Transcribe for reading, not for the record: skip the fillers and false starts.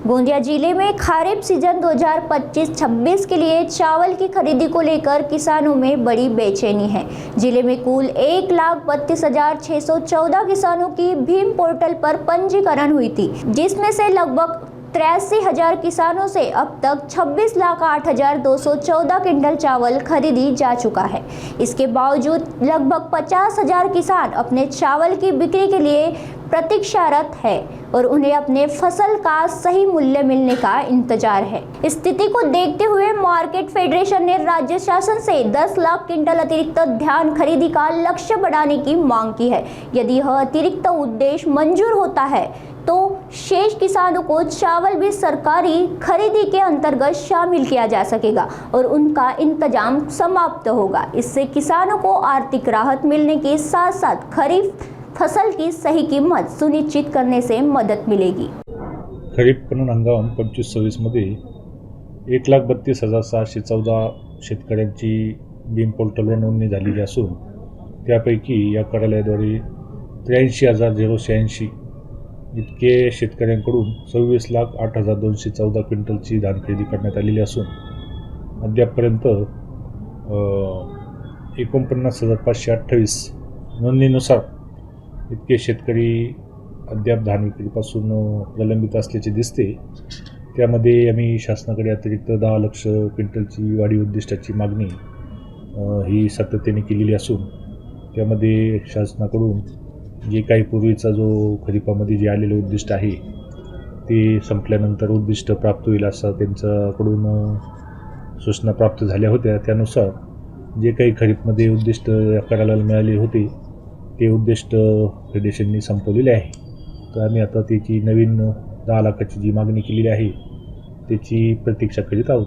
गोंदिया जिले में खरीफ सीजन 2025-26 के लिए चावल की खरीदी को लेकर किसानों में बड़ी बेचैनी है। जिले में कुल 1,32,614 किसानों की भीम पोर्टल पर पंजीकरण हुई थी, जिसमें से लगभग 83,000 किसानों से अब तक 26,08,214 क्विंटल चावल खरीदी जा चुका है। इसके बावजूद लगभग 50,000 किसान अपने चावल की बिक्री के लिए प्रतीक्षारत है और उन्हें अपने फसल का सही मूल्य मिलने का इंतजार है। स्थिति को देखते हुए मार्केट फेडरेशन ने राज्य शासन से 10 लाख क्विंटल अतिरिक्त धान खरीदी का लक्ष्य बढ़ाने की मांग की है। यदि यह अतिरिक्त उद्देश्य मंजूर होता है तो शेष किसानों को चावल भी सरकारी खरीदी के अंतर्गत शामिल किया जा सकेगा और उनका इंतजाम समाप्त होगा। इससे किसानों को आर्थिक राहत मिलने के साथ साथ खरीफ फसल की सही कीमत सुनिश्चित करने से मदद मिलेगी। खरीप पणन हंगाम 25-26 मध्ये 1,32,614 शेतकऱ्यांची भीम पोर्टलवर नोंदणी झालेली असून त्यापैकी या कार्यालयाद्वारे 83,086 इतके शेतकऱ्यांकडून 26,08,214 क्विंटलची धान खरेदी करण्यात आलेली असून अद्यापपर्यंत 49,528 नोंदणीनुसार इतके शेतकरी अद्याप धान विक्रीपासून प्रलंबित असल्याचे दिसते। त्यामध्ये आम्ही शासनाकडे अतिरिक्त 10 लाख क्विंटलची वाढीव उद्दिष्टाची मागणी ही सातत्याने केलेली असून त्यामध्ये शासनाकडून जे काही पूर्वीचा जो खरीपामध्ये जे आलेलं उद्दिष्ट आहे ते संपल्यानंतर उद्दिष्ट प्राप्त होईल असं त्यांच्याकडून सूचना प्राप्त झाल्या होत्या। त्यानुसार जे काही खरीपमध्ये उद्दिष्ट करायला मिळाले होते ते उद्दिष्ट फेडरेशनने संपवलेले आहे। तर आम्ही आता त्याची नवीन 10 लाखाची जी मागणी केलेली आहे त्याची प्रतीक्षा करीत आहोत।